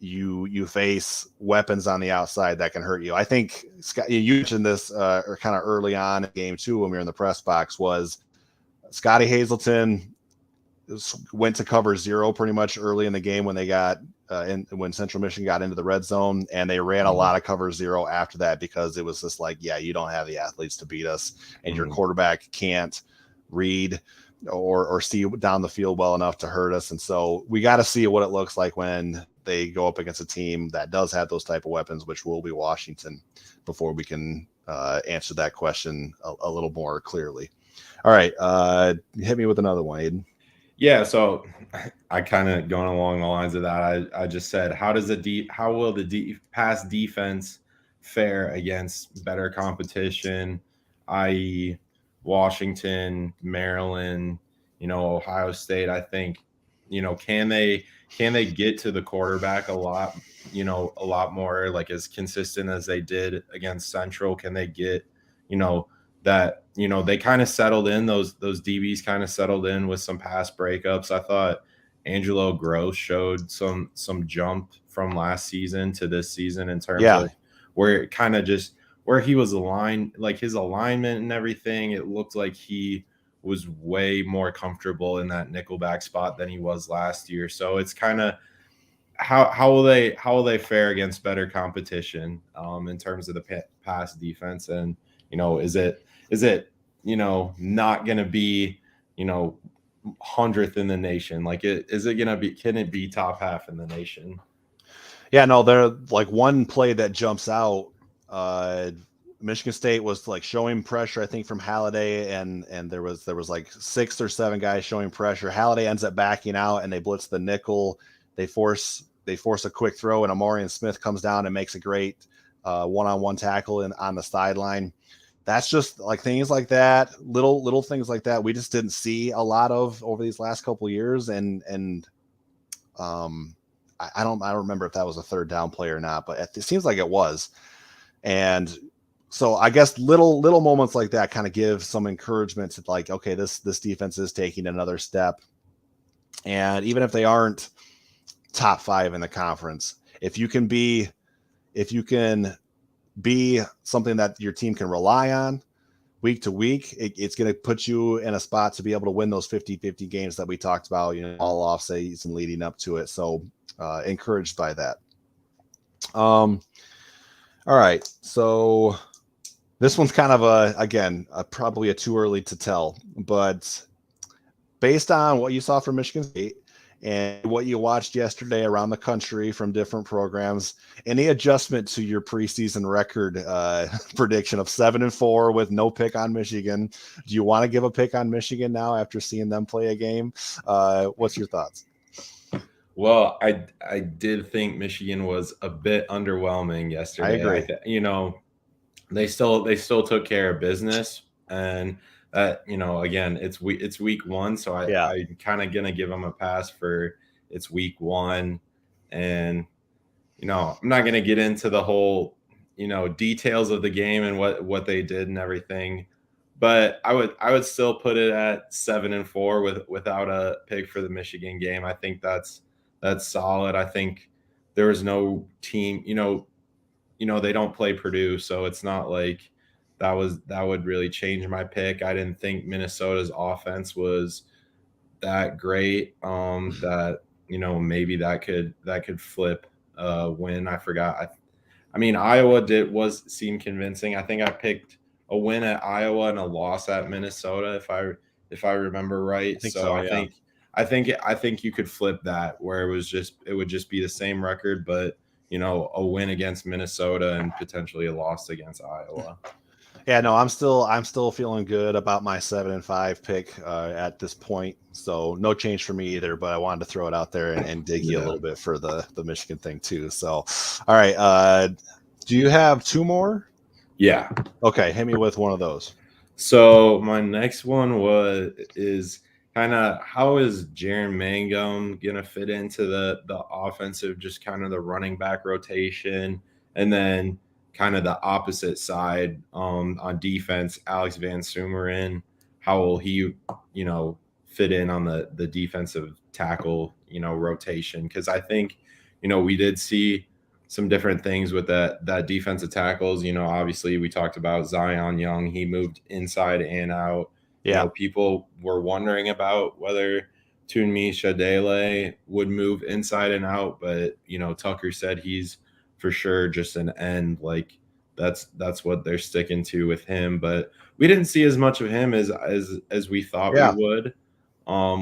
you face weapons on the outside that can hurt you. I think Scott, you mentioned this kind of early on in game 2 when we were in the press box, was Scotty Hazelton went to cover 0 pretty much early in the game when they got when Central Michigan got into the red zone, and they ran a lot of cover 0 after that, because it was just like, yeah, you don't have the athletes to beat us, and your quarterback can't read or see down the field well enough to hurt us. And so we got to see what it looks like when they go up against a team that does have those type of weapons, which will be Washington, before we can answer that question a little more clearly. All right, hit me with another one, Aiden. Yeah, so I kind of going along the lines of that. I just said, how will the pass defense fare against better competition, i.e., Washington, Maryland, Ohio State? I think, can they get to the quarterback a lot more, like as consistent as they did against Central? Can they get, that, they kind of settled in, those DBs kind of settled in with some pass breakups. I thought Angelo Gross showed some jump from last season to this season in terms of where it kind of just where he was aligned, like his alignment and everything. It looked like he was way more comfortable in that nickelback spot than he was last year. So it's kind of how will they fare against better competition in terms of the pass defense? And is it not going to be 100th in the nation? Like, can it be top half in the nation? Yeah, no, they're like one play that jumps out. Michigan State was like showing pressure, I think, from Halliday, and there was like 6 or 7 guys showing pressure. Halliday ends up backing out, and they blitz the nickel. They force a quick throw, and Amorian Smith comes down and makes a great one-on-one tackle on the sideline. That's just like things like that, little things like that we just didn't see a lot of over these last couple of years. And I don't remember if that was a third down play or not, but it seems like it was. And So I guess little moments like that kind of give some encouragement to like, okay, this defense is taking another step. And even if they aren't top 5 in the conference, if you can be something that your team can rely on week to week, it's going to put you in a spot to be able to win those 50-50 games that we talked about, all off season leading up to it. So encouraged by that. All right. So this one's kind of probably too early to tell, but based on what you saw from Michigan State and what you watched yesterday around the country from different programs, any adjustment to your preseason record prediction of 7-4 with no pick on Michigan? Do you want to give a pick on Michigan now after seeing them play a game? What's your thoughts? Well, I did think Michigan was a bit underwhelming yesterday. I agree. They still took care of business, and that, again, it's week 1, so I'm kind of gonna give them a pass for it's week 1, and I'm not gonna get into the whole details of the game and what they did and everything, but I would still put it at 7-4 without a pick for the Michigan game. I think that's solid. I think there was no team, they don't play Purdue, so it's not like that would really change my pick. I didn't think Minnesota's offense was that great. That maybe that could flip a win. I forgot. I mean, Iowa seemed convincing. I think I picked a win at Iowa and a loss at Minnesota, if I remember right. I think you could flip that where it would just be the same record, but a win against Minnesota and potentially a loss against Iowa. Yeah, no, I'm still feeling good about my 7-5 pick at this point. So no change for me either, but I wanted to throw it out there and dig you a little bit for the Michigan thing too. So, all right. Do you have 2 more? Yeah. Okay. Hit me with one of those. So my next one is kind of how is Jaren Mangum going to fit into the offensive, just kind of the running back rotation, and then kind of the opposite side on defense, Alex Van Sumeren, how will he, fit in on the defensive tackle, rotation? Because I think, we did see some different things with that defensive tackles. Obviously we talked about Zion Young. He moved inside and out. Yeah. People were wondering about whether Tunmi Shadele would move inside and out, but Tucker said he's for sure just an end. Like that's what they're sticking to with him. But we didn't see as much of him as we thought we would,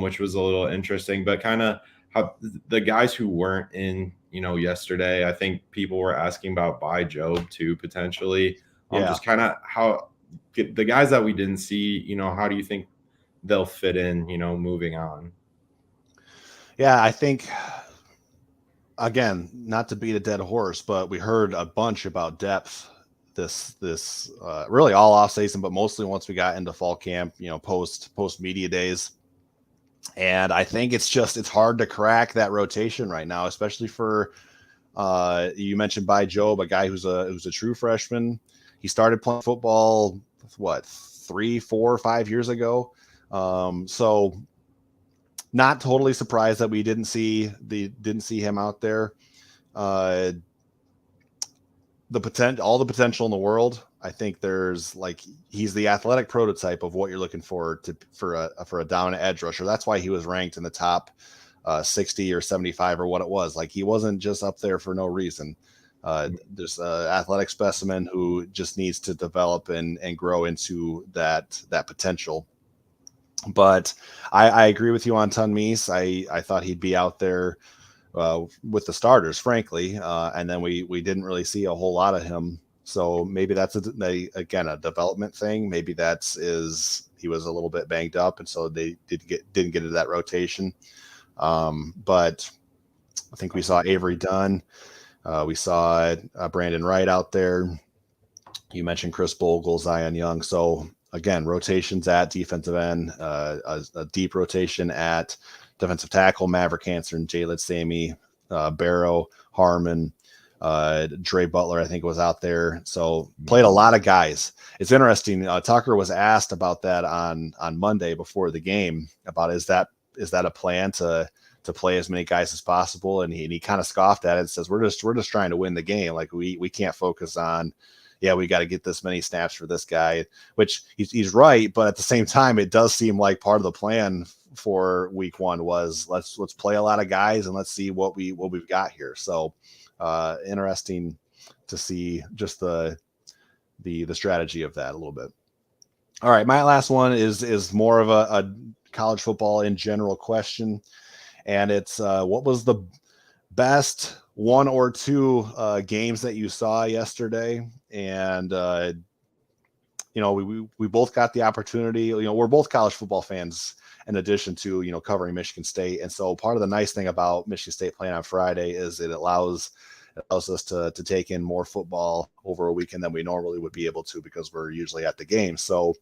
which was a little interesting. But kind of how the guys who weren't in, yesterday, I think people were asking about By Job too, potentially. Just kind of how the guys that we didn't see, how do you think they'll fit in, moving on? Yeah, I think, again, not to beat a dead horse, but we heard a bunch about depth this really all off season, but mostly once we got into fall camp, post media days. And I think it's hard to crack that rotation right now, especially for you mentioned By Job, a guy who's a true freshman. He started playing football 3, 4, 5 years ago. So not totally surprised that we didn't see him out there. All the potential in the world. I think there's he's the athletic prototype of what you're looking for a down edge rusher. That's why he was ranked in the top 60 or 75 or what it was. He wasn't just up there for no reason. There's an athletic specimen who just needs to develop and grow into that potential. But I agree with you on Tunmise. I thought he'd be out there with the starters, frankly, and then we didn't really see a whole lot of him. So maybe that's again a development thing. Maybe he was a little bit banged up, and so they didn't get into that rotation. But I think we saw Avery Dunn. We saw Brandon Wright out there. You mentioned Chris Bogle, Zion Young. So again, rotations at defensive end, a deep rotation at defensive tackle, Maverick Hansen, Jaled Sammy, Barrow, Harmon, Dre Butler, I think, was out there. So played a lot of guys. It's interesting. Tucker was asked about that on Monday before the game about is that a plan to play as many guys as possible, and he kind of scoffed at it and says we're just trying to win the game. Like we can't focus on we got to get this many snaps for this guy, which he's right, but at the same time it does seem like part of the plan for week 1 was let's play a lot of guys and let's see what we've got here. So interesting to see just the strategy of that a little bit. All right, my last one is more of a college football in general question, and it's what was the best 1 or 2 games that you saw yesterday? And we both got the opportunity. We're both college football fans in addition to covering Michigan State, and so part of the nice thing about Michigan State playing on Friday is it allows us to take in more football over a weekend than we normally would be able to because we're usually at the game. So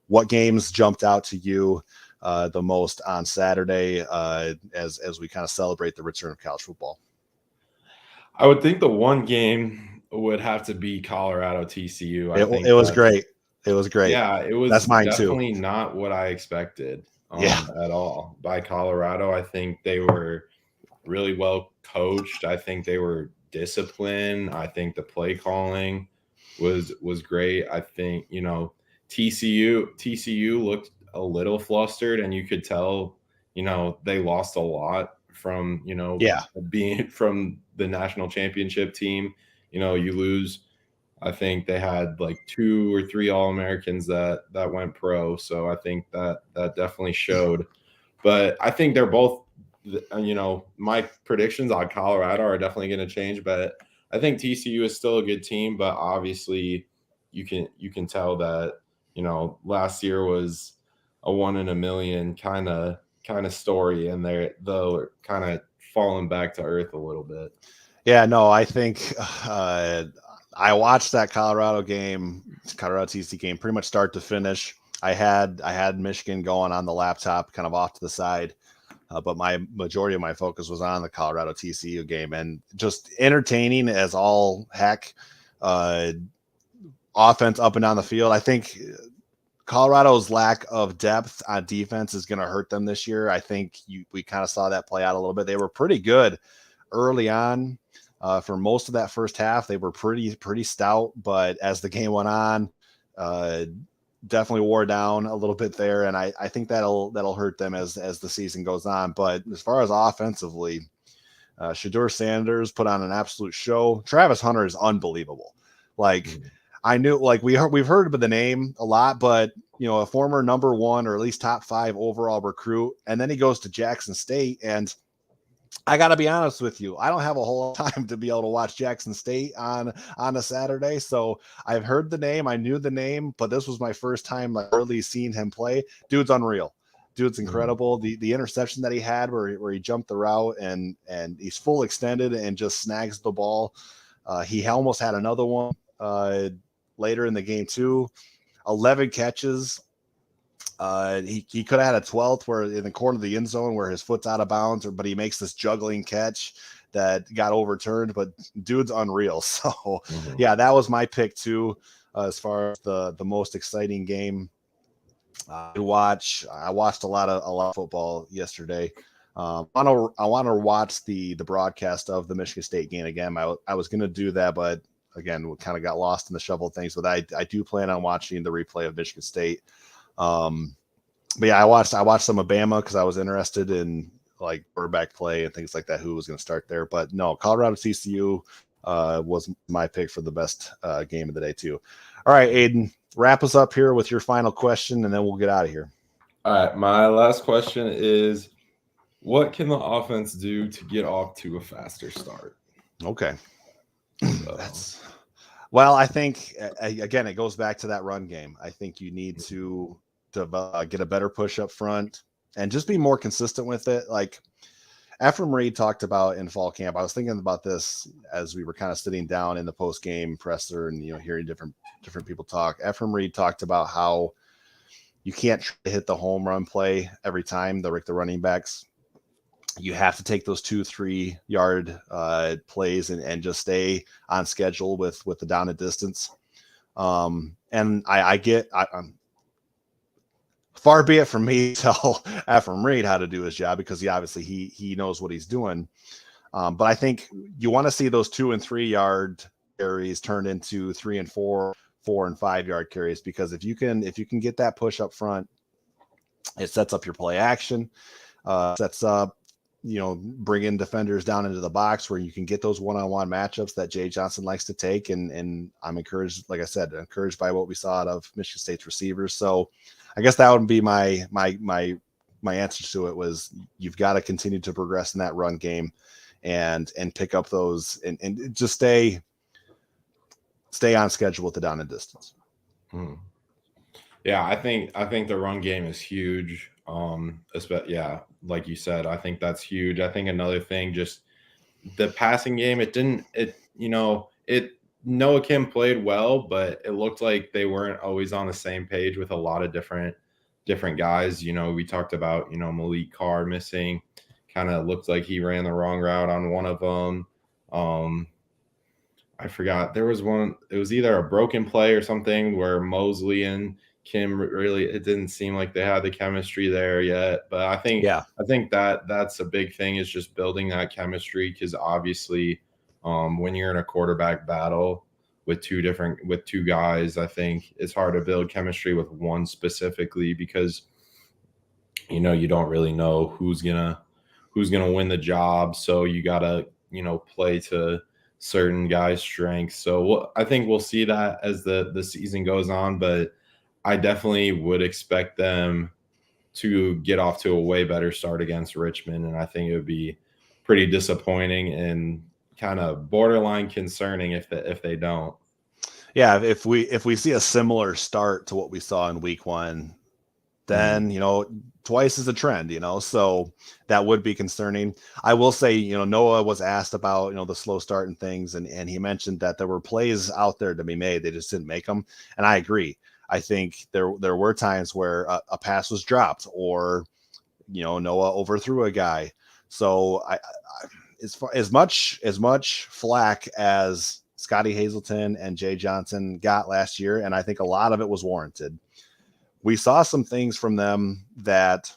what games jumped out to you the most on Saturday as we kind of celebrate the return of college football? I would think the one game would have to be Colorado TCU. I think it was great. It was great. Yeah, it was That's mine definitely too. Not what I expected at all by Colorado. I think they were really well coached. I think they were disciplined. I think the play calling was great. I think, TCU looked a little flustered, and you could tell, they lost a lot from, being from the national championship team. You lose. I think they had like 2 or 3 All-Americans that went pro. So I think that definitely showed. But I think they're both, my predictions on Colorado are definitely going to change. But I think TCU is still a good team. But obviously you can tell that, last year was a 1 in a million kind of story. And they're kind of falling back to earth a little bit. Yeah, no, I think I watched that Colorado TC game, pretty much start to finish. I had Michigan going on the laptop, kind of off to the side, but my majority of my focus was on the Colorado TCU game, and just entertaining as all heck. Offense up and down the field. I think Colorado's lack of depth on defense is going to hurt them this year. I think we kind of saw that play out a little bit. They were pretty good early on. For most of that first half, they were pretty stout, but as the game went on, definitely wore down a little bit there, and I think that'll hurt them as the season goes on. But as far as offensively, Shedeur Sanders put on an absolute show. Travis Hunter is unbelievable. I knew, we've heard about the name a lot, but a former number 1 or at least top 5 overall recruit, and then he goes to Jackson State, and I got to be honest with you, I don't have a whole lot of time to be able to watch Jackson State on a Saturday. So I've heard the name, I knew the name, but this was my first time really seeing him play. Dude's unreal. Dude's incredible. The interception that he had where he jumped the route and he's full extended and just snags the ball. He almost had another one later in the game too. 11 catches. He could have had a 12th where in the corner of the end zone where his foot's out of bounds, but he makes this juggling catch that got overturned. But dude's unreal. So yeah, that was my pick too, as far as the most exciting game. I watched a lot of football yesterday. I want to watch the broadcast of the Michigan State game again. I was going to do that, but again, we kind of got lost in the shuffle things. But I do plan on watching the replay of Michigan State. But yeah, I watched some of Bama because I was interested in quarterback play and things like that, who was going to start there. But no, Colorado TCU was my pick for the best game of the day too. All right, Aiden, wrap us up here with your final question, and then we'll get out of here. All right, my last question is, what can the offense do to get off to a faster start? Okay. Well, I think again, it goes back to that run game. I think you need to get a better push up front and just be more consistent with it. Like Ephraim Reed talked about in fall camp. I was thinking about this as we were kind of sitting down in the post game presser and hearing different people talk. Ephraim Reed talked about how you can't try to hit the home run play every time the running backs you have to take those 2-3 yard plays and just stay on schedule with the down and distance. And I'm far be it from me to tell Ephraim Reed how to do his job, because he knows what he's doing. But I think you want to see those 2 and 3 yard carries turned into 3 and 4 and 5 yard carries, because if you can get that push up front, it sets up your play action, sets up, bringing defenders down into the box where you can get those one-on-one matchups that Jay Johnson likes to take. And I'm encouraged, like I said, by what we saw out of Michigan State's receivers. So I guess that would be my answer to it, was you've got to continue to progress in that run game and pick up those and just stay on schedule with the down and distance. Yeah, I think the run game is huge. Like you said, I think that's huge. I think another thing, just the passing game, Noah Kim played well, but it looked like they weren't always on the same page with a lot of different guys. We talked about, Malik Carr missing, kind of looked like he ran the wrong route on one of them. I forgot, there was one, it was either a broken play or something where Mosley and Kim really, it didn't seem like they had the chemistry there yet. But I think that's a big thing, is just building that chemistry, because obviously when you're in a quarterback battle with two guys, I think it's hard to build chemistry with one specifically, because you don't really know who's gonna win the job. So you gotta play to certain guys' strengths. So I think we'll see that as the season goes on, but I definitely would expect them to get off to a way better start against Richmond, and I think it would be pretty disappointing and kind of borderline concerning if they don't. Yeah, if we see a similar start to what we saw in week 1, then twice is a trend, so that would be concerning. I will say, Noah was asked about the slow start and things, and he mentioned that there were plays out there to be made, they just didn't make them, and I agree. I think there were times where a pass was dropped, or Noah overthrew a guy. So I as much flack as Scotty Hazelton and Jay Johnson got last year, and I think a lot of it was warranted, we saw some things from them that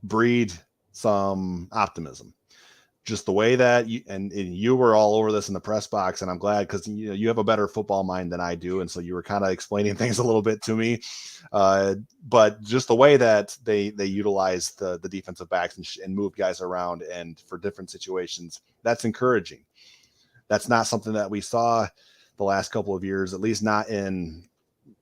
breed some optimism. Just the way that you were all over this in the press box, and I'm glad, because you have a better football mind than I do, and so you were kind of explaining things a little bit to me. But just the way that they utilize the defensive backs and move guys around and for different situations, that's encouraging. That's not something that we saw the last couple of years, at least not in.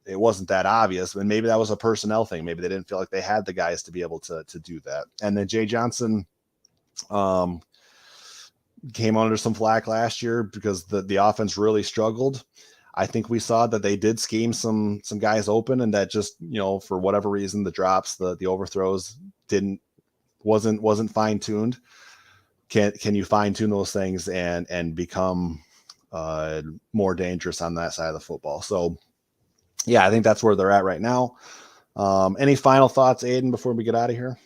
It wasn't that obvious, and maybe that was a personnel thing. Maybe they didn't feel like they had the guys to be able to do that. And then Jay Johnson came under some flack last year because the offense really struggled. I think we saw that they did scheme some guys open, and that just, for whatever reason, the drops, the overthrows wasn't fine tuned. Can you fine tune those things and become more dangerous on that side of the football? So yeah, I think that's where they're at right now. Any final thoughts, Aiden, before we get out of here?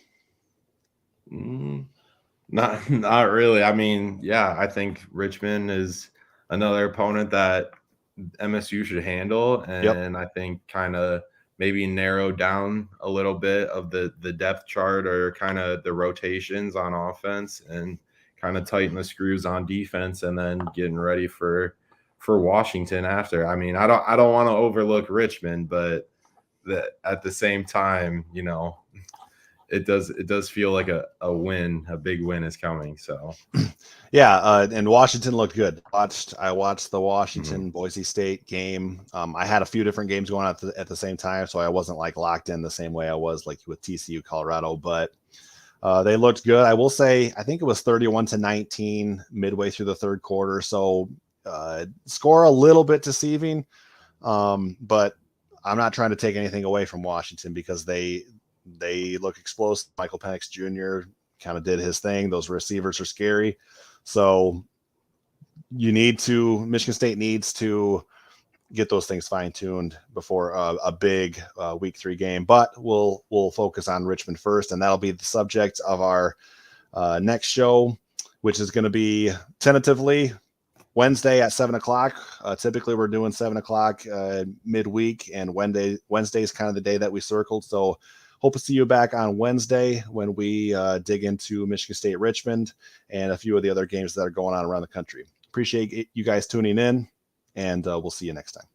Not really. I mean, yeah, I think Richmond is another opponent that MSU should handle, and I think kind of maybe narrow down a little bit of the depth chart, or kind of the rotations on offense, and kind of tighten the screws on defense, and then getting ready for Washington after. I mean, I don't want to overlook Richmond, but at the same time, it does feel like a big win is coming. So yeah, and Washington looked good. I watched the Washington Boise State game. I had a few different games going on at the same time, so I wasn't like locked in the same way I was like with TCU Colorado, but they looked good. I will say, I think it was 31-19 midway through the third quarter. So score a little bit deceiving, but I'm not trying to take anything away from Washington, because they look explosive. Michael Penix Jr. kind of did his thing. Those receivers are scary. So Michigan State needs to get those things fine-tuned before a big week 3 game. But we'll focus on Richmond first, and that'll be the subject of our Next show, which is going to be tentatively Wednesday at 7 o'clock. Typically, we're doing 7 o'clock midweek, and Wednesday is kind of the day that we circled. So hope to see you back on Wednesday when we dig into Michigan State Richmond and a few of the other games that are going on around the country. Appreciate you guys tuning in, and we'll see you next time.